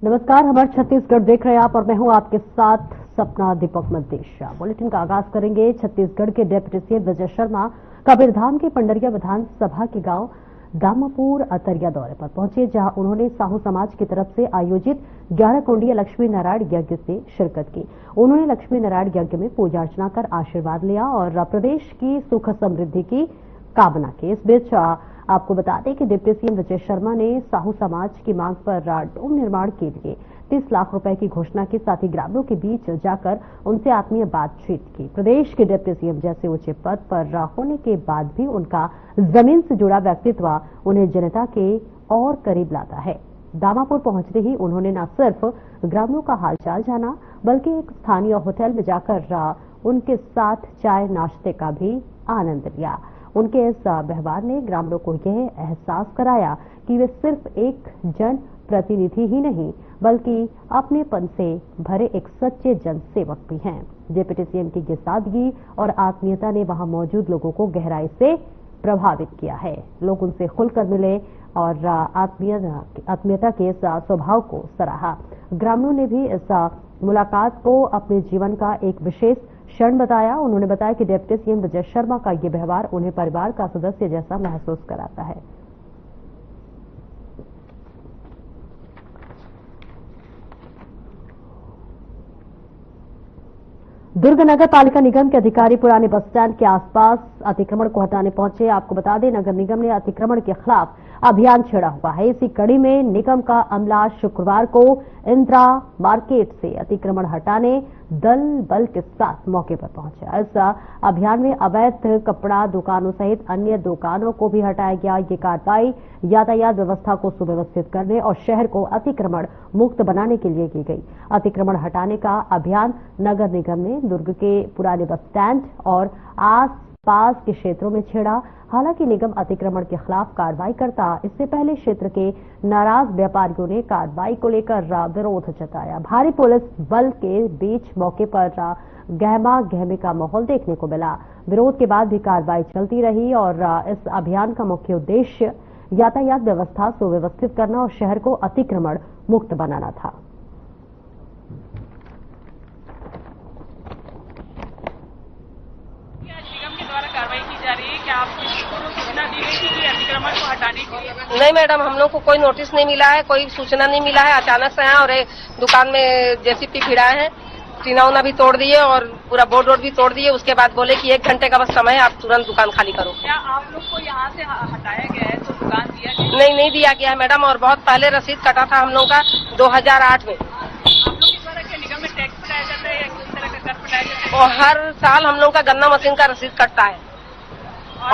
नमस्कार, हमारे छत्तीसगढ़ देख रहे हैं आप और मैं हूं आपके साथ सपना दीपक मदेशिया। बुलेटिन का आगाज करेंगे छत्तीसगढ़ के डिप्टी सीएम विजय शर्मा कबीरधाम के पंडरिया विधानसभा के गांव दामापुर अतरिया दौरे पर पहुंचे, जहां उन्होंने साहू समाज की तरफ से आयोजित 11 कुंडीय लक्ष्मी नारायण यज्ञ से शिरकत की। उन्होंने लक्ष्मी नारायण यज्ञ में पूजा अर्चना कर आशीर्वाद लिया और प्रदेश की सुख समृद्धि की कामना की। इस बीच आपको बता दें कि डिप्टी सीएम विजय शर्मा ने साहू समाज की मांग पर डोम निर्माण के लिए 30 लाख रुपए की घोषणा की, साथ ही ग्रामीणों के बीच जाकर उनसे आत्मीय बातचीत की। प्रदेश के डिप्टी सीएम जैसे ऊंचे पद पर होने के बाद भी उनका जमीन से जुड़ा व्यक्तित्व उन्हें जनता के और करीब लाता है। दामापुर पहुंचते ही उन्होंने न सिर्फ ग्रामीणों का हालचाल जाना, बल्कि एक स्थानीय होटल में जाकर उनके साथ चाय नाश्ते का भी आनंद लिया। उनके इस व्यवहार ने ग्रामीणों को यह एहसास कराया कि वे सिर्फ एक जन प्रतिनिधि ही नहीं, बल्कि अपनेपन से भरे एक सच्चे जनसेवक भी हैं। डिप्टी सीएम की ये सादगी और आत्मीयता ने वहां मौजूद लोगों को गहराई से प्रभावित किया है। लोग उनसे खुलकर मिले और आत्मीयता के इस स्वभाव को सराहा। ग्रामीणों ने भी इस मुलाकात को अपने जीवन का एक विशेष क्षण बताया। उन्होंने बताया कि डिप्टी सीएम विजय शर्मा का ये व्यवहार उन्हें परिवार का सदस्य जैसा महसूस कराता है। दुर्ग नगर पालिका निगम के अधिकारी पुराने बस स्टैंड के आसपास अतिक्रमण को हटाने पहुंचे। आपको बता दें, नगर निगम ने अतिक्रमण के खिलाफ अभियान छेड़ा हुआ है। इसी कड़ी में निगम का अमला शुक्रवार को इंदिरा मार्केट से अतिक्रमण हटाने दल बल के साथ मौके पर पहुंचा। इस अभियान में अवैध कपड़ा दुकानों सहित अन्य दुकानों को भी हटाया गया। ये कार्रवाई यातायात व्यवस्था को सुव्यवस्थित करने और शहर को अतिक्रमण मुक्त बनाने के लिए की गई। अतिक्रमण हटाने का अभियान नगर निगम ने दुर्ग के पुराने बस स्टैंड और आसपास के क्षेत्रों में छेड़ा। हालांकि निगम अतिक्रमण के खिलाफ कार्रवाई करता, इससे पहले क्षेत्र के नाराज व्यापारियों ने कार्रवाई को लेकर विरोध जताया। भारी पुलिस बल के बीच मौके पर गहमा गहमी का माहौल देखने को मिला। विरोध के बाद भी कार्रवाई चलती रही और इस अभियान का मुख्य उद्देश्य यातायात व्यवस्था सुव्यवस्थित करना और शहर को अतिक्रमण मुक्त बनाना था। नहीं मैडम, हम लोग को कोई नोटिस नहीं मिला है, कोई सूचना नहीं मिला है। अचानक से आए और दुकान में जेसीपी भिड़ाए हैं, टीना उना भी तोड़ दिए और पूरा बोर्ड वोर्ड भी तोड़ दिए। उसके बाद बोले कि 1 घंटे का बस समय है, आप तुरंत दुकान खाली करो। क्या आप लोग को यहाँ से हटाया गया है तो दुकान दिया गया? नहीं दिया गया है मैडम, और बहुत पहले रसीद कटा था हम लोग का 2008 में। आप लोग के द्वारा क्या निगम में टैक्स पटाया जाता है या किसी तरह का कर पटाया जाता है? और हर साल हम लोग का गन्ना मशीन का रसीद कटता है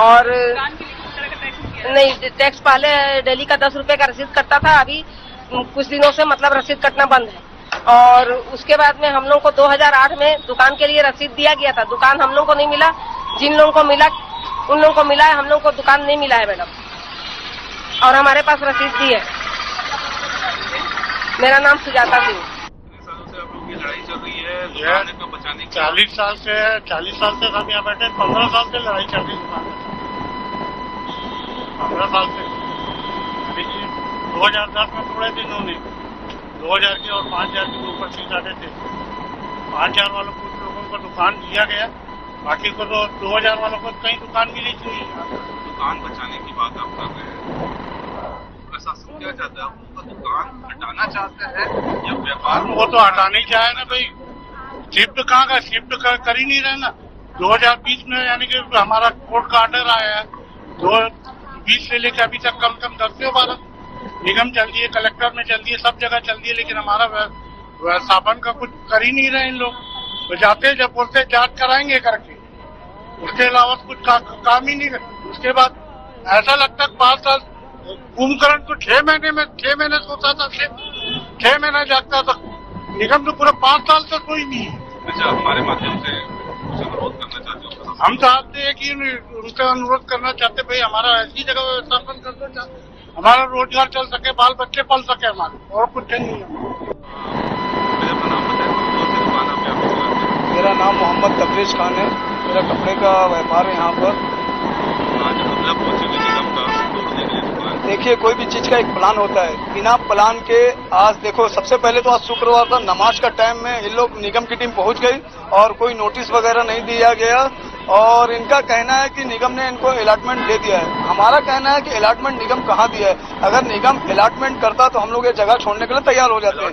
और दुकान के लिए किसी तरह का टैक्स नहीं। टैक्स पहले डेली का 10 रुपए का रसीद कटता था, अभी कुछ दिनों से मतलब रसीद कटना बंद है। और उसके बाद में हम लोग को 2008 में दुकान के लिए रसीद दिया गया था। दुकान हम लोग को नहीं मिला, जिन लोगों को मिला उन लोगों को मिला है, हम लोग को दुकान नहीं मिला है मैडम। और हमारे पास रसीद भी है। मेरा नाम सुजाता सिंह। लड़ाई चल रही है दुकान को बचाने की। 40 साल से हम यहाँ बैठे, 15 साल से लड़ाई चल रही है। 15 साल से 2010 में थोड़े दिन उन्होंने 2000 की और 5000 के ऊपर सीट आते थे। 5000 वालों को लोगों को दुकान दिया गया, बाकी को तो 2000 वालों को कहीं दुकान मिली नहीं। दुकान बचाने की बात आप कर रहे हैं, प्रशासन क्या चाहता है? उनका दुकान हटाना चाहते हैं या व्यापार? वो तो हटाना ही चाहे ना भाई, शिफ्ट कहाँ का शिफ्ट कर ही नहीं रहे ना। 2020 में यानी कि हमारा कोर्ट का ऑर्डर आया है, 2020 से लेकर अभी तक कम 10 से 12 निगम चलती है, कलेक्टर में चलती है, सब जगह चलती है, लेकिन हमारा व्यवस्थापन का कुछ कर ही नहीं रहे इन लोग। तो जाते जब बोलते जांच कराएंगे करके, उसके अलावा कुछ काम ही नहीं करते। उसके बाद ऐसा लगता है 5 साल कुंभकर्ण तो 6 महीने सोचा था, 6 महीने जागता था। निगम तो पूरा 5 साल से कोई नहीं है। अच्छा, हमारे माध्यम से अनुरोध करना चाहते हो? हम चाहते हैं कि उनसे अनुरोध करना चाहते भाई हमारा ऐसी जगह व्यवस्थापन कर दो, हमारा रोजगार चल सके, बाल बच्चे पल सके हमारे, और कुछ नहीं है। मेरा नाम मोहम्मद तबरेज खान है, मेरा कपड़े का व्यापार है यहाँ पर। आज हमला पहुंचे निगम का तोड़ने के लिए दुकान देखिए कोई भी चीज का एक प्लान होता है, बिना प्लान के आज देखो, सबसे पहले तो आज शुक्रवार था, नमाज का टाइम में इन लोग निगम की टीम पहुंच गई और कोई नोटिस वगैरह नहीं दिया गया और इनका कहना है कि निगम ने इनको अलॉटमेंट दे दिया है। हमारा कहना है कि अलॉटमेंट निगम कहाँ दिया है? अगर निगम अलॉटमेंट करता तो हम लोग ये जगह छोड़ने के लिए तैयार हो जाते हैं।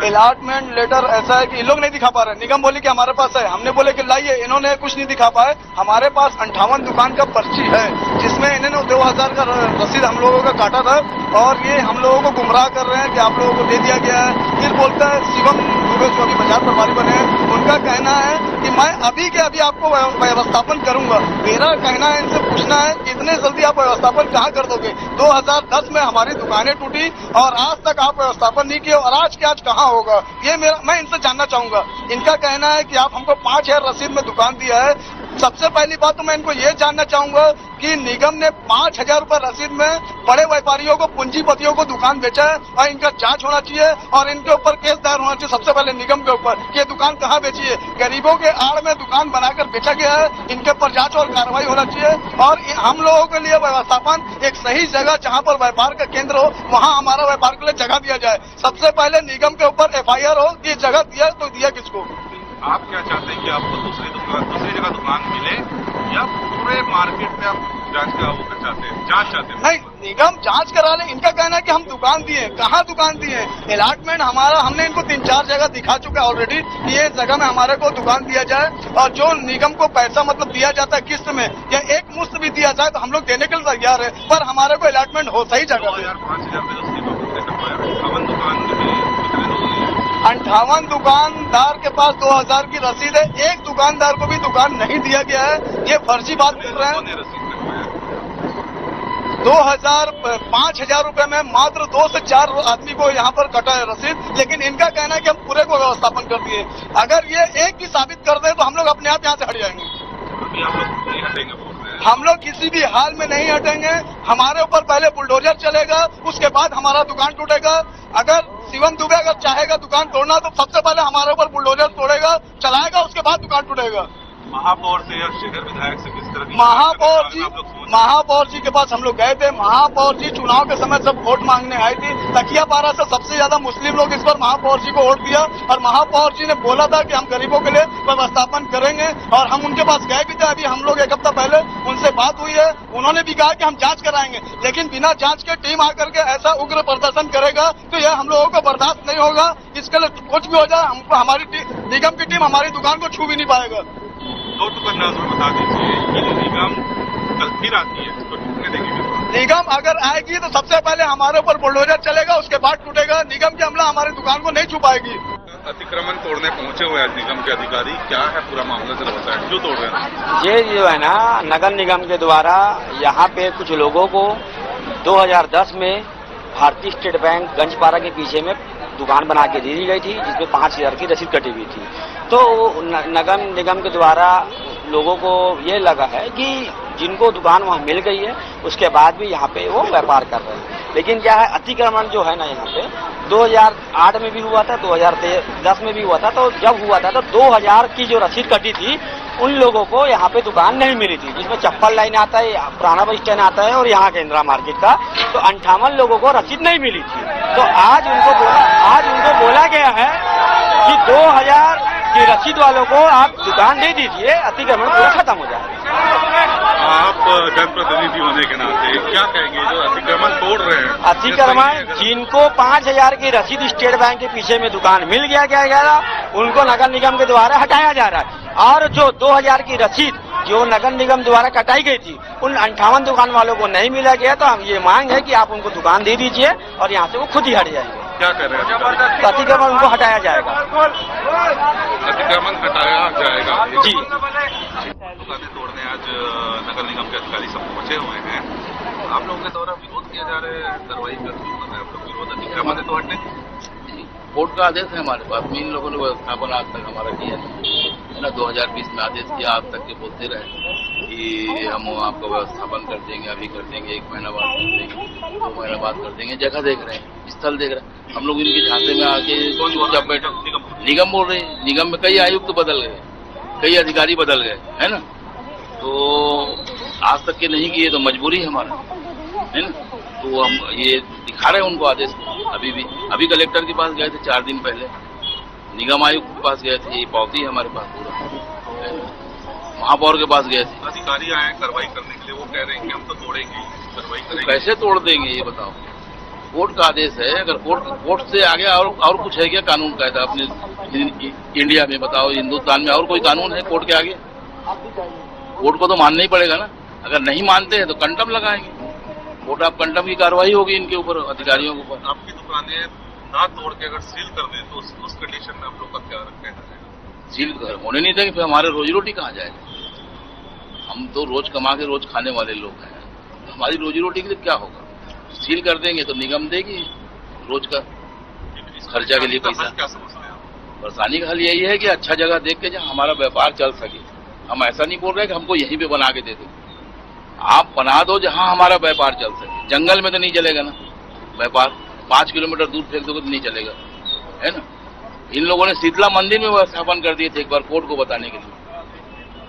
अलॉटमेंट लेटर ऐसा है कि इन लोग नहीं दिखा पा रहे, निगम बोले कि हमारे पास है, हमने बोले कि लाइए, इन्होंने कुछ नहीं दिखा पाए। हमारे पास 58 दुकान का पर्ची है जिसमें इन्होंने 2000 का रसीद हम लोगों का काटा था और ये हम लोगों को गुमराह कर रहे हैं कि आप लोगों को दे दिया गया है। फिर बोलता है शिवम दुबे जो अभी बाजार प्रभारी बने हैं, उनका कहना है कि मैं अभी के अभी आपको व्यवस्थापन करूंगा। मेरा कहना है, इनसे पूछना है कि इतने जल्दी आप व्यवस्थापन कहाँ कर दोगे? 2010 में हमारी दुकानें टूटी और आज तक आप व्यवस्थापन नहीं किए और आज के आज कहाँ होगा? ये मैं इनसे जानना चाहूंगा। इनका कहना है कि आप हमको 5000 रसीद में दुकान दिया है। सबसे पहली बात तो मैं इनको ये जानना चाहूंगा कि निगम ने 5000 रुपए रसीद में बड़े व्यापारियों को, पूंजीपतियों को दुकान बेचा है और इनका जांच होना चाहिए और इनके ऊपर केस दायर होना चाहिए। सबसे पहले निगम के ऊपर कि ये दुकान कहाँ बेची है, गरीबों के आड़ में दुकान बनाकर बेचा गया है, इनके ऊपर जांच और कार्रवाई होना चाहिए और हम लोगों के लिए व्यवस्थापन एक सही जगह जहाँ पर व्यापार का केंद्र हो, वहाँ हमारा व्यापार के लिए जगह दिया जाए। सबसे पहले निगम के ऊपर FIR हो कि जगह दिया तो दिया किसको। आप क्या चाहते हैं कि आपको दूसरी जगह दुकान मिले या पूरे मार्केट में आप जांच का वो चाहते हैं, जांच चाहते हैं? नहीं, निगम जांच करा ले। इनका कहना है कि हम दुकान दिए, कहाँ दुकान दिए? अलॉटमेंट हमारा, हमने इनको 3-4 जगह दिखा चुका है ऑलरेडी कि ये जगह में हमारे को दुकान दिया जाए और जो निगम को पैसा मतलब दिया जाता है किस्त में या एक मुश्त भी दिया जाए तो हम लोग देने के लिए तैयार है, पर हमारे को अलॉटमेंट हो सही जगह। 58 दुकानदार के पास 2000 की रसीद है, एक दुकानदार को भी दुकान नहीं दिया गया है। ये फर्जी बात कर रहे हैं। 5000 रुपए में मात्र 2 से 4 आदमी को यहाँ पर कटा है रसीद, लेकिन इनका कहना है कि हम पूरे को व्यवस्थापन कर दिए। अगर ये एक भी साबित कर दे तो हम लोग अपने आप यहाँ से हट जाएंगे। हम लोग किसी भी हाल में नहीं हटेंगे। हमारे ऊपर पहले बुलडोजर चलेगा, उसके बाद हमारा दुकान टूटेगा। अगर शिवम दुबे अगर चाहेगा दुकान तोड़ना तो सबसे पहले हमारे ऊपर बुलडोजर तोड़ेगा, चलाएगा, उसके बाद दुकान टूटेगा। महापौर से या शहर विधायक से किस तरह की महापौर जी के पास हम लोग गए थे। महापौर जी चुनाव के समय जब वोट मांगने आई थी, तकियापारा से सबसे ज्यादा मुस्लिम लोग इस पर महापौर जी को वोट दिया और महापौर जी ने बोला था कि हम गरीबों के लिए व्यवस्थापन करेंगे और हम उनके पास गए भी थे। अभी हम लोग एक हफ्ता पहले उनसे बात हुई है, उन्होंने भी कहा कि हम जांच कराएंगे, लेकिन बिना जांच के टीम आकर के ऐसा उग्र प्रदर्शन करेगा तो यह हम लोगों को बर्दाश्त नहीं होगा। इसके लिए कुछ भी हो जाए, हमको हमारी निगम की टीम हमारी दुकान को छू भी नहीं पाएगा। दो दुकानदार बता दीजिए कि निगम कल फिर आती है, इसको टूटने देगी? निगम अगर आएगी तो सबसे पहले हमारे ऊपर बुलडोजर चलेगा, उसके बाद टूटेगा। निगम की हमला हमारी दुकान को नहीं छू पाएगी। अतिक्रमण तोड़ने पहुंचे हुए हैं निगम के अधिकारी, क्या है पूरा मामला जरा बताएं, क्यों तोड़ रहे हैं? ये जो है ना, नगर निगम के द्वारा यहाँ पे कुछ लोगों को 2010 में भारतीय स्टेट बैंक गंजपारा के पीछे में दुकान बना के दी गई थी, जिसमें 5000 की रसीद कटी हुई थी। तो नगर निगम के द्वारा लोगों को ये लगा है कि जिनको दुकान वहाँ मिल गई है उसके बाद भी यहाँ पे वो व्यापार कर रहे हैं। लेकिन क्या है, अतिक्रमण जो है ना यहाँ पे 2008 में भी हुआ था, 2010 में भी हुआ था। तो जब हुआ था तो 2000 की जो रसीद कटी थी उन लोगों को यहाँ पे दुकान नहीं मिली थी, जिसमें चप्पल लाइन आता है, पुराना बस स्टैंड आता है और यहाँ के इंदिरा मार्केट का। तो 58 लोगों को रसीद नहीं मिली थी। तो आज उनको बोला गया है कि 2000 की रसीद वालों को आप दुकान दे दीजिए, अतिक्रमण पूरा खत्म हो जाएगा। आप जनप्रतिनिधि होने के नाते क्या कहेंगे जो अतिक्रमण तोड़ रहे हैं? अतिक्रमण जिनको 5000 की रसीद स्टेट बैंक के पीछे में दुकान मिल गया उनको नगर निगम के द्वारा हटाया जा रहा है, और जो 2000 की रसीद जो नगर निगम द्वारा कटाई गई थी उन 58 दुकान वालों को नहीं मिला गया। तो हम ये मांग है कि आप उनको दुकान दे दीजिए और यहाँ से वो खुद ही हट जाएंगे। क्या कर रहे हैं? तो अतिक्रमण उनको हटाया जाएगा। अतिक्रमण हटाया जाएगा जी। दुकानें तोड़ने आज नगर निगम के अधिकारी सब पहुंचे हुए हैं। आप लोगों के द्वारा विरोध किया जा रहा है, कार्रवाई कर रहे हैं आप लोग, विरोध अतिक्रमण तो हटने कोर्ट का आदेश है हमारे पास। इन लोगों ने व्यवस्थापन आज तक हमारा किया है ना, 2020 में आदेश किया, आज तक के बोलते रहे कि हम आपका व्यवस्थापन कर देंगे, अभी कर देंगे, 1 महीना बाद कर देंगे, 2 महीना बाद कर देंगे। जगह देख रहे हैं, स्थल देख रहे हैं। हम लोग इनके झांसे में आके जब बैठे, निगम बोल रहे हैं, निगम में कई आयुक्त बदल गए, कई अधिकारी बदल गए, है ना। तो आज तक के नहीं किए तो मजबूरी है हमारा, है ना। तो हम ये दिखा रहे हैं उनको आदेश अभी भी। अभी कलेक्टर के पास गए थे 4 दिन पहले, निगम आयुक्त के पास गए थे, ये पावती है हमारे पास पूरा, महापौर के पास गए थे। अधिकारी आए कार्रवाई करने के लिए, वो कह रहे हैं कि हम तो तोड़ेंगे, कार्रवाई करेंगे। कैसे तोड़ देंगे ये बताओ? कोर्ट का आदेश है, अगर कोर्ट से आगे और कुछ है क्या कानून कायदा अपने इंडिया में? बताओ, हिंदुस्तान में और कोई कानून है कोर्ट के आगे? कोर्ट को तो मानना ही पड़ेगा ना। अगर नहीं मानते हैं तो कंटम लगाएंगे, कोर्ट ऑफ कंटम की कार्रवाई होगी इनके ऊपर, अधिकारियों के ऊपर। आपकी दुकानें ना तोड़ के अगर सील कर दें तो उस कंडीशन में आप लोग का क्या कहना है? सील होने नहीं देंगे, फिर हमारे रोजी रोटी कहाँ जाएगी? हम तो रोज कमा के रोज खाने वाले लोग हैं, तो हमारी रोजी रोटी के लिए क्या होगा? सील कर देंगे तो निगम देगी रोज का खर्चा के लिए पैसा। क्या समझते हैं? परेशानी का हल यही है कि अच्छा जगह देख के जहाँ हमारा व्यापार चल सके। हम ऐसा नहीं बोल रहे कि हमको यहीं पे बना के दे दो, आप बना दो जहाँ हमारा व्यापार चल सके। जंगल में तो नहीं चलेगा ना व्यापार, 5 किलोमीटर दूर फेंक दोगे तो नहीं चलेगा, है ना। इन लोगों ने शीतला मंदिर में व्यवस्थापन कर दिए थे एक बार कोर्ट को बताने के लिए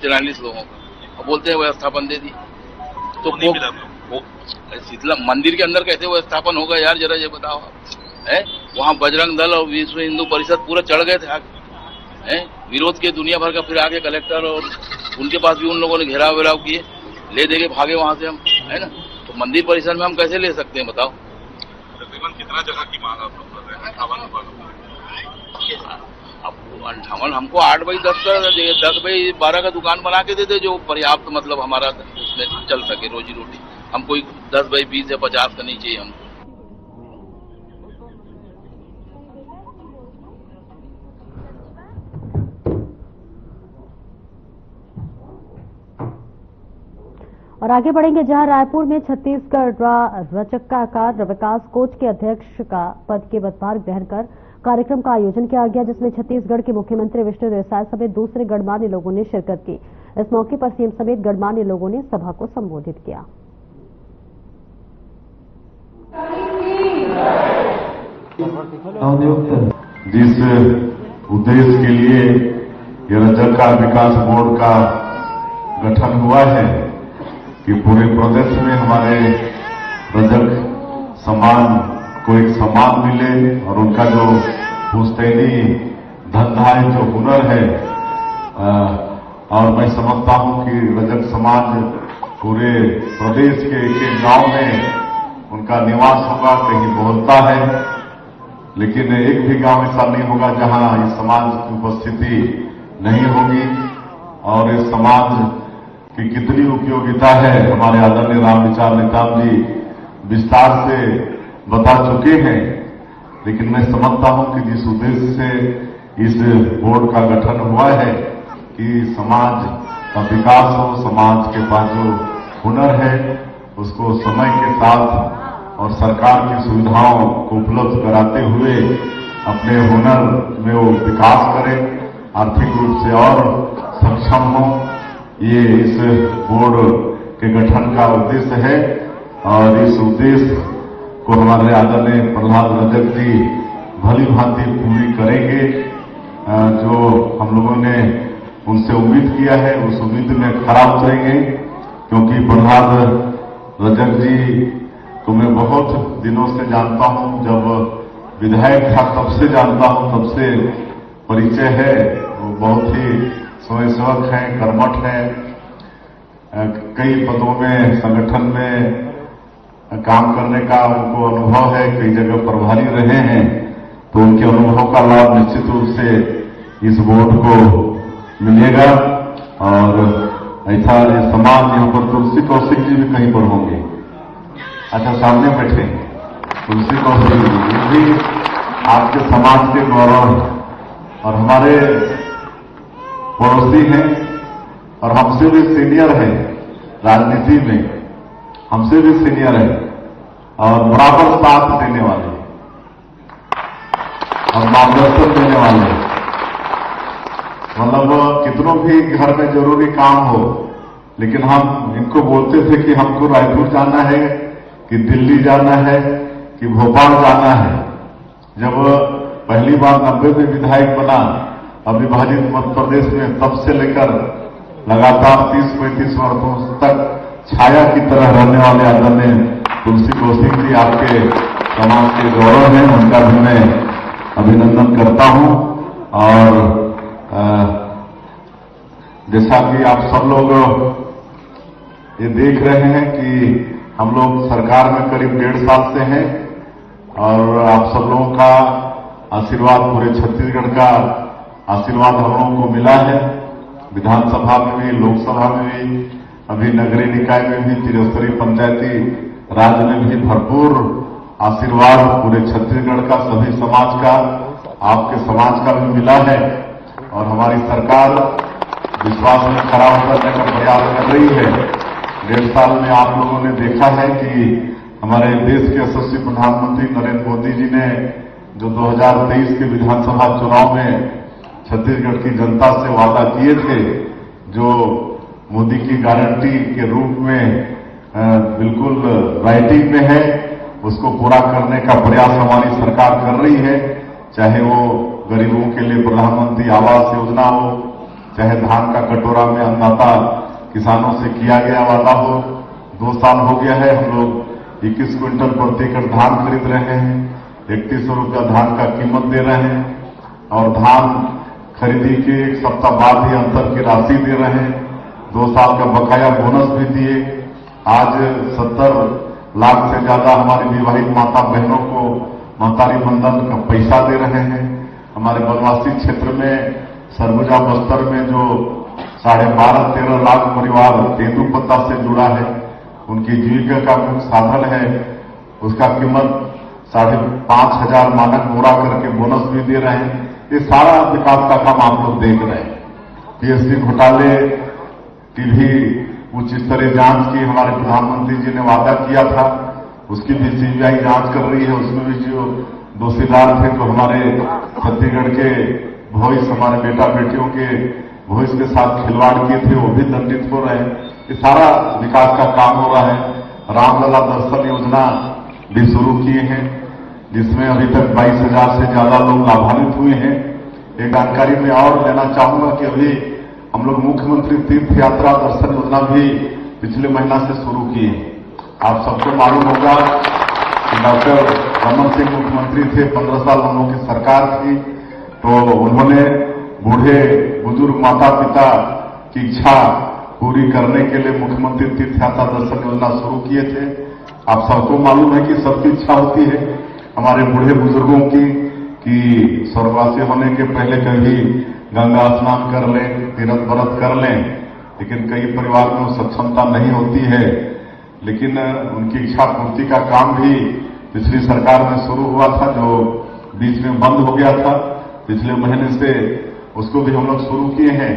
43 लोगों का, और बोलते हैं व्यवस्थापन दे दी। तो शीतला मंदिर के अंदर कैसे व्यवस्थापन होगा यार, जरा ये बताओ आप। है वहाँ बजरंग दल और विश्व हिंदू परिषद पूरा चढ़ गए थे आगे, विरोध के दुनिया भर का। फिर आगे कलेक्टर और उनके पास भी उन लोगों ने घेराव वेराव किए, ले दे के भागे वहां से हम, है ना। तो मंदिर परिसर में हम कैसे ले सकते हैं बताओ? तकरीबन कितना जगह की मांग आप लोग कर रहे हैं? 58 हमको 8 बाई 10 बाई 12 का दुकान बना के दे दे, जो पर्याप्त मतलब हमारा उसमें चल सके रोजी रोटी। हम कोई 10 बाई 20 या 50 का नहीं चाहिए हमको। और आगे बढ़ेंगे जहां रायपुर में छत्तीसगढ़ रचक्काकार विकास कोच के अध्यक्ष का पद के पदभार ग्रहण कर कार्यक्रम का आयोजन किया गया, जिसमें छत्तीसगढ़ के मुख्यमंत्री विष्णुदेव साय समेत दूसरे गणमान्य लोगों ने शिरकत की। इस मौके पर सीएम समेत गणमान्य लोगों ने सभा को संबोधित किया। जिस उद्देश्य के लिए ये रचक्काकार विकास बोर्ड का गठन हुआ है कि पूरे प्रदेश में हमारे रजक समाज को एक सम्मान मिले और उनका जो पुश्तैनी धंधा है, जो हुनर है, और मैं समझता हूं कि रजक समाज पूरे प्रदेश के एक गांव में उनका निवास होगा, कहीं बोलता है, लेकिन एक भी गांव ऐसा नहीं होगा जहां इस समाज की उपस्थिति नहीं होगी। और इस समाज की कितनी उपयोगिता है हमारे आदरणीय रामविचार नेताम जी विस्तार से बता चुके हैं। लेकिन मैं समझता हूं कि जिस उद्देश्य से इस बोर्ड का गठन हुआ है कि समाज का विकास हो, समाज के पास जो हुनर है उसको समय के साथ और सरकार की सुविधाओं को उपलब्ध कराते हुए अपने हुनर में वो विकास करें, आर्थिक रूप से और सक्षम हो। ये इस बोर्ड के गठन का उद्देश्य है और इस उद्देश्य को हमारे आदरणीय प्रहलाद रजक जी भली भांति पूरी करेंगे। जो हम लोगों ने उनसे उम्मीद किया है उस उम्मीद में खरा उतरेंगे, क्योंकि प्रहलाद रजक जी को मैं बहुत दिनों से जानता हूं। जब विधायक था तब से जानता हूं, तब से परिचय है। वो बहुत ही स्वयंसेवक हैं, कर्मठ हैं, कई पदों में संगठन में काम करने का उनको अनुभव है, कई जगह प्रभारी रहे हैं, तो उनके अनुभव का लाभ निश्चित रूप से इस बोर्ड को मिलेगा। और ऐसा ये समाज, यहाँ पर तुलसी कौशिक जी भी कहीं पर होंगे, अच्छा सामने बैठे तुलसी कौशिक जी, ये भी आपके समाज के गौरव और हमारे पड़ोसी हैं और हमसे भी सीनियर हैं राजनीति में, हमसे भी सीनियर है और बराबर साथ देने वाले और मार्गदर्शन देने वाले। मतलब कितनों भी घर में जरूरी काम हो, लेकिन हम इनको बोलते थे कि हमको रायपुर जाना है कि दिल्ली जाना है कि भोपाल जाना है। जब पहली बार 90 में विधायक बना अविभाजित मध्य प्रदेश में, तब से लेकर लगातार 30-35 वर्षों तक छाया की तरह रहने वाले आदरणीय तुलसी कौशिक जी आपके समाज के गौरव हैं, उनका भी मैं अभिनंदन करता हूं। और जैसा कि आप सब लोग ये देख रहे हैं कि हम लोग सरकार में करीब 1.5 साल से हैं और आप सब लोगों का आशीर्वाद, पूरे छत्तीसगढ़ का आशीर्वाद हम लोगों को मिला है। विधानसभा में भी, लोकसभा में भी, अभी नगरीय निकाय में भी, त्रिस्तरीय पंचायती राज में भी भरपूर आशीर्वाद पूरे छत्तीसगढ़ का, सभी समाज का, आपके समाज का भी मिला है। और हमारी सरकार विश्वास में खरा उतरने का प्रयास कर रही है। 1.5 साल में आप लोगों ने देखा है कि हमारे देश के यशस्वी प्रधानमंत्री नरेंद्र मोदी जी ने जो 2023 के विधानसभा चुनाव में छत्तीसगढ़ की जनता से वादा किए थे, जो मोदी की गारंटी के रूप में बिल्कुल राइटिंग में है, उसको पूरा करने का प्रयास हमारी सरकार कर रही है। चाहे वो गरीबों के लिए प्रधानमंत्री आवास योजना हो, चाहे धान का कटोरा में अन्नदाता किसानों से किया गया वादा हो। 2 साल हो गया है, हम लोग 21 क्विंटल प्रति एकड़ धान खरीद रहे हैं, 3100 रुपया धान का कीमत दे रहे हैं और धान खरीदी के 1 सप्ताह बाद ही अंतर की राशि दे रहे हैं। 2 साल का बकाया बोनस भी दिए। आज 70 लाख से ज्यादा हमारी विवाहित माता बहनों को महतारी बंधन का पैसा दे रहे हैं। हमारे वनवासी क्षेत्र में सरगुजा बस्तर में जो 12.5-13 लाख परिवार तेंदुपत्ता से जुड़ा है, उनकी जीविका का मुख्य साधन है, उसका कीमत 5,500 मानक बोरा करके बोनस भी दे रहे हैं। ये सारा विकास का काम आप लोग देख रहे हैं। पीएससी घोटाले की भी उच्च स्तरीय जांच की हमारे प्रधानमंत्री जी ने वादा किया था, उसकी भी सीबीआई जांच कर रही है। उसमें भी जो दोषीदार थे, जो हमारे छत्तीसगढ़ के भविष्य, हमारे बेटा बेटियों के भविष्य के साथ खिलवाड़ किए थे, वो भी दंडित हो रहे हैं। ये सारा विकास का काम हो रहा है। रामलला दर्शन योजना भी शुरू किए हैं, जिसमें अभी तक 22,000 से ज्यादा लोग लाभान्वित हुए हैं। एक जानकारी मैं और लेना चाहूंगा कि अभी हम लोग मुख्यमंत्री तीर्थ यात्रा दर्शन योजना भी पिछले महीना से शुरू की है। आप सबको मालूम होगा कि डॉक्टर रमन सिंह मुख्यमंत्री थे, 15 साल हम लोगों की सरकार थी, तो उन्होंने बूढ़े बुजुर्ग माता पिता की इच्छा पूरी करने के लिए मुख्यमंत्री तीर्थ यात्रा दर्शन योजना शुरू किए थे। आप सबको मालूम है कि सबकी इच्छा होती है हमारे बूढ़े बुजुर्गों की कि स्वर्गवासी होने के पहले कभी गंगा स्नान कर लें, तीर्थ व्रत कर लें, लेकिन कई परिवार में सक्षमता नहीं होती है। लेकिन उनकी इच्छा पूर्ति का काम भी पिछली सरकार में शुरू हुआ था, जो बीच में बंद हो गया था। पिछले महीने से उसको भी हम लोग शुरू किए हैं।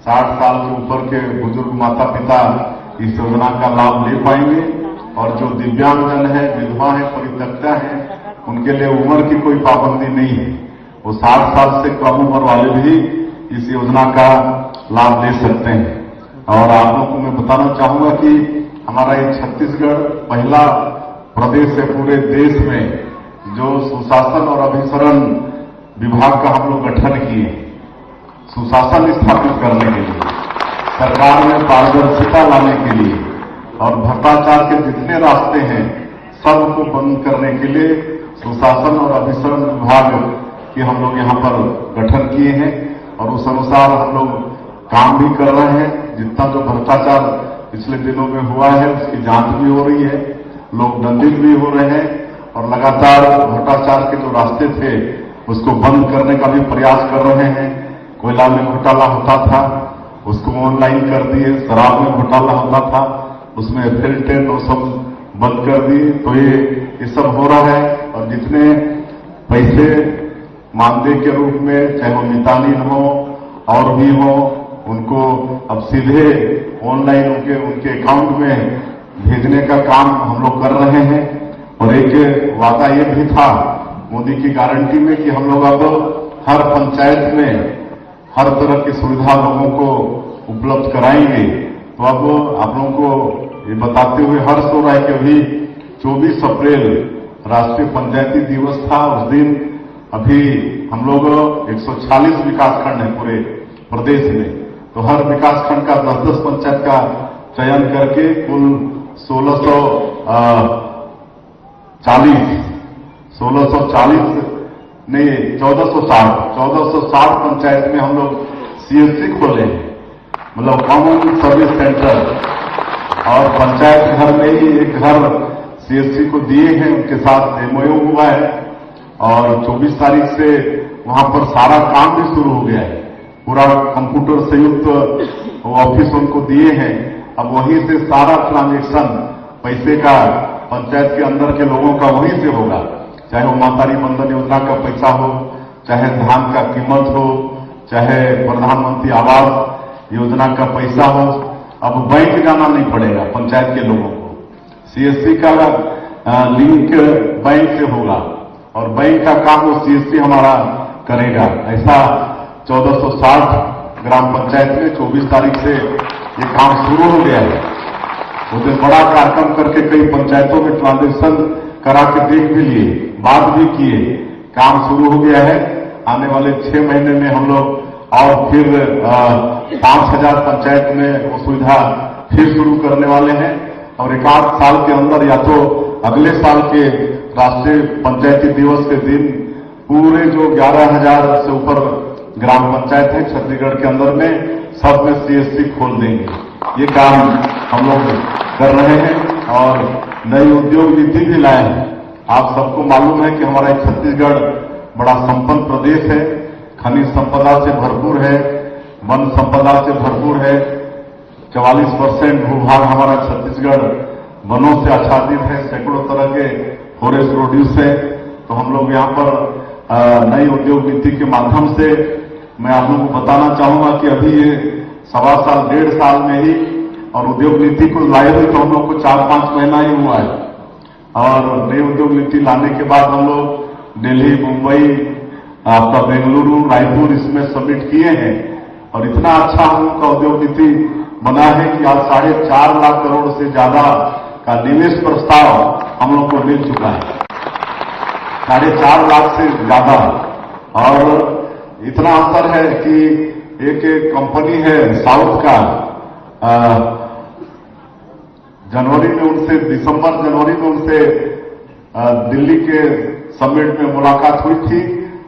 60 साल के ऊपर के बुजुर्ग माता पिता इस योजना का लाभ ले पाएंगे और जो दिव्यांगजन है, विधवा है, परित्यक्ता है, उनके लिए उम्र की कोई पाबंदी नहीं है। वो 60 साल से कम उम्र वाले भी इस योजना का लाभ ले सकते हैं। और आप लोगों को मैं बताना चाहूंगा कि हमारा ये छत्तीसगढ़ पहला प्रदेश है पूरे देश में जो सुशासन और अभिसरण विभाग का हम लोग गठन किए। सुशासन स्थापित करने के लिए, सरकार में पारदर्शिता लाने के लिए और भ्रष्टाचार के जितने रास्ते हैं सबको बंद करने के लिए सुशासन और अभिसरण विभाग कि हम लोग यहाँ पर गठन किए हैं और उस अनुसार हम लोग काम भी कर रहे हैं। जितना जो भ्रष्टाचार पिछले दिनों में हुआ है उसकी जांच भी हो रही है, लोग दंडित भी हो रहे हैं और लगातार भ्रष्टाचार के जो रास्ते थे उसको बंद करने का भी प्रयास कर रहे हैं। कोयला में घोटाला होता था, उसको ऑनलाइन कर दिए। शराब में घोटाला होता था, उसमें फिल्टर वो सब बंद कर दिए। तो ये सब हो रहा है और जितने पैसे मानदेय के रूप में, चाहे वो मितानिन हो और भी हो, उनको अब सीधे ऑनलाइन उनके अकाउंट में भेजने का काम हम लोग कर रहे हैं। और एक वादा ये भी था मोदी की गारंटी में कि हम लोग अब हर पंचायत में हर तरह की सुविधा लोगों को उपलब्ध कराएंगे। तो अब आप लोगों को ये बताते हुए हर्ष हो रहा है कि अभी 24 अप्रैल राष्ट्रीय पंचायती दिवस था। उस दिन अभी हम लोग 146 विकासखंड है पूरे प्रदेश में, तो हर विकासखंड का 10-10 पंचायत का चयन करके कुल 1600 1460 पंचायत में हम लोग सीएससी खोले हैं, मतलब कॉमन सर्विस सेंटर, और पंचायत घर में ही एक घर सीएससी को दिए हैं, उनके साथ एमओयू हुआ है और 24 तारीख से वहां पर सारा काम भी शुरू हो गया है। पूरा कंप्यूटर से युक्त ऑफिस उनको दिए हैं। अब वहीं से सारा ट्रांजैक्शन पैसे का पंचायत के अंदर के लोगों का वहीं से होगा, चाहे वो मातारी बंधन योजना का पैसा हो, चाहे धान का कीमत हो, चाहे प्रधानमंत्री आवास योजना का पैसा हो। अब बैंक जाना नहीं पड़ेगा पंचायत के लोगों को, सीएससी का लिंक बैंक से होगा और बैंक का काम वो सीएससी हमारा करेगा। ऐसा 1460 ग्राम पंचायत में 24 तारीख से ये काम शुरू हो गया है। उसे बड़ा कार्यक्रम करके कई पंचायतों में ट्रांजेक्शन करा के देख भी लिए, बात भी किए, काम शुरू हो गया है। आने वाले 6 महीने में हम लोग और फिर 5000 पंचायत में वो सुविधा फिर शुरू करने वाले हैं और 1-8 साल के अंदर या तो अगले साल के राष्ट्रीय पंचायती दिवस के दिन पूरे जो 11,000 से ऊपर ग्राम पंचायत है छत्तीसगढ़ के अंदर में, सब में सीएससी खोल देंगे। ये काम हम लोग कर रहे हैं और नई उद्योग नीति भी लाए हैं। आप सबको मालूम है कि हमारा छत्तीसगढ़ बड़ा संपन्न प्रदेश है, खनिज संपदा से भरपूर है, वन संपदा से भरपूर है। 44% भूभाग हमारा छत्तीसगढ़ वनों से आच्छादित है, सैकड़ों तरह के फॉरेस्ट प्रोड्यूस है। तो हम लोग यहाँ पर नई उद्योग नीति के माध्यम से मैं आप लोगों को बताना चाहूंगा कि अभी ये 1.25 साल 1.5 साल में ही, और उद्योग नीति को लाए हुए तो हम लोग को 4-5 महीना ही हुआ है। और नई उद्योग नीति लाने के बाद हम लोग दिल्ली, मुंबई, आपका बेंगलुरु, रायपुर इसमें सबमिट किए हैं और इतना अच्छा हम लोग का उद्योग नीति बना है कि आज 4.5 लाख करोड़ से ज्यादा का निवेश प्रस्ताव हम लोग को मिल चुका है, 4.5 लाख से ज्यादा। और इतना अंतर है कि एक कंपनी है साउथ का, दिसंबर जनवरी में उनसे दिल्ली के समिट में मुलाकात हुई थी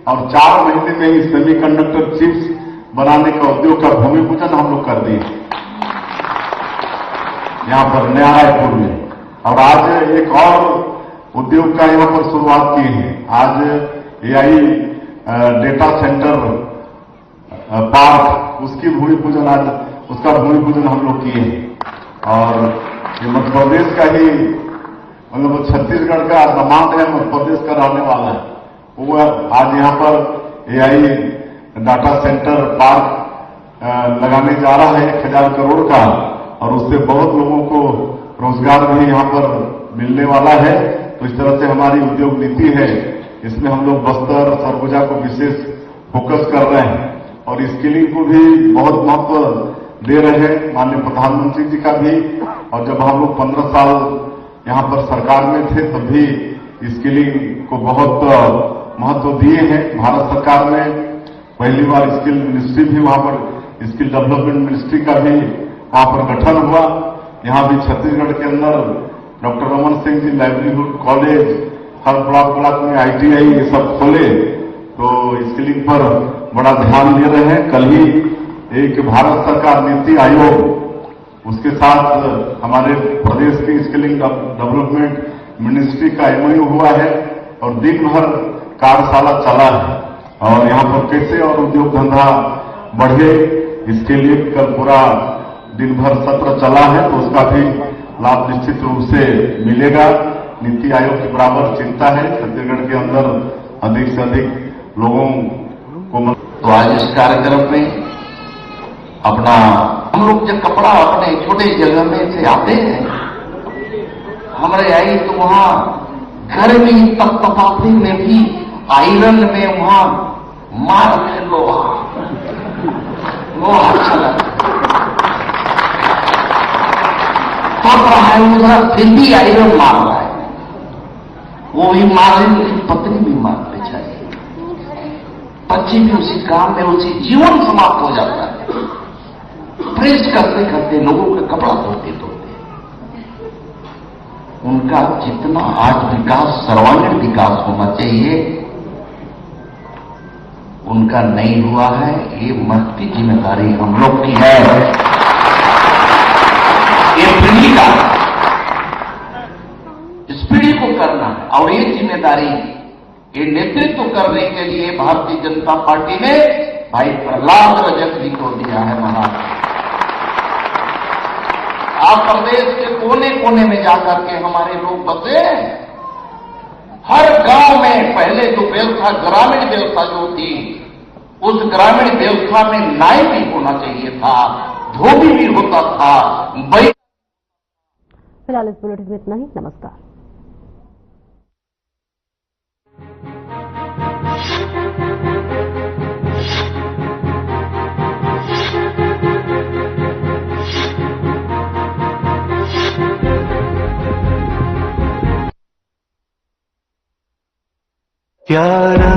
और 4 महीने में ही सेमीकंडक्टर चिप्स बनाने का उद्योग का भूमि पूजन हम लोग कर दिए यहाँ पर नया रायपुर में। और आज एक और उद्योग का यहाँ पर शुरुआत की है। आज एआई डेटा सेंटर पार्क, उसकी भूमि पूजन आज उसका भूमि पूजन हम लोग किए हैं। और ये मध्य प्रदेश का ही, मतलब छत्तीसगढ़ का दामाद है, मध्य प्रदेश का रहने वाला है, वो आज यहाँ पर एआई डाटा सेंटर पार्क लगाने जा रहा है 1,000 करोड़ का, और उससे बहुत लोगों को रोजगार भी यहाँ पर मिलने वाला है। तो इस तरह से हमारी उद्योग नीति है, इसमें हम लोग बस्तर, सरगुजा को विशेष फोकस कर रहे हैं और स्किलिंग को भी बहुत महत्व दे रहे हैं, माननीय प्रधानमंत्री जी का भी। और जब हम लोग 15 साल यहाँ पर सरकार में थे तब भी स्किलिंग को बहुत महत्व दिए हैं। भारत सरकार में पहली बार स्किल मिनिस्ट्री भी वहां पर, स्किल डेवलपमेंट मिनिस्ट्री का भी वहां पर गठन हुआ। यहाँ भी छत्तीसगढ़ के अंदर doctor Raman Singh ji livelihood college, हर ब्लॉक में आईटीआई ये सब खोले, तो स्किलिंग पर बड़ा ध्यान दे रहे हैं। कल ही एक भारत सरकार नीति आयोग, उसके साथ हमारे प्रदेश की स्किलिंग डेवलपमेंट मिनिस्ट्री का एमओयू हुआ है और दिन भर कार्यशाला चला है। और यहाँ पर कैसे और उद्योग धंधा बढ़े, इसके लिए कल पूरा दिन भर सत्र चला है, तो उसका भी लाभ निश्चित रूप से मिलेगा। नीति आयोग की बराबर चिंता है छत्तीसगढ़ के अंदर अधिक से अधिक लोगों को। तो आज इस कार्यक्रम में अपना हम लोग जब कपड़ा अपने छोटे जगह में से आते हैं, हमारे आई तो वहां गर्मी तपतपाती में भी आयरन में वहां मार है लोहा अच्छा लगता तप रहा है उधर, फिर भी आयरन मार रहा है। वो भी मार रही, उसकी पत्नी भी मार बेचारी, बच्चे भी उसी काम में, उसी जीवन समाप्त हो जाता है। प्रेस करते करते लोगों का कपड़ा धोते धोते उनका जितना आज विकास, सर्वांगीण विकास होना चाहिए, उनका नहीं हुआ है। ये महती जिम्मेदारी हम लोग की है। ये पीढ़ी का, इस पीढ़ी को करना है और ये जिम्मेदारी, ये नेतृत्व करने के लिए भारतीय जनता पार्टी ने भाई प्रहलाद रजक जी को दिया है। महाराज, आप प्रदेश के कोने कोने में जाकर के हमारे लोग बसे, हर गांव में पहले जो व्यवस्था, ग्रामीण व्यवस्था जो थी, उस ग्रामीण व्यवस्था में नाई भी होना चाहिए था, धोबी भी होता था। फिलहाल इस बुलेटिन में इतना ही। नमस्कार। क्या रंग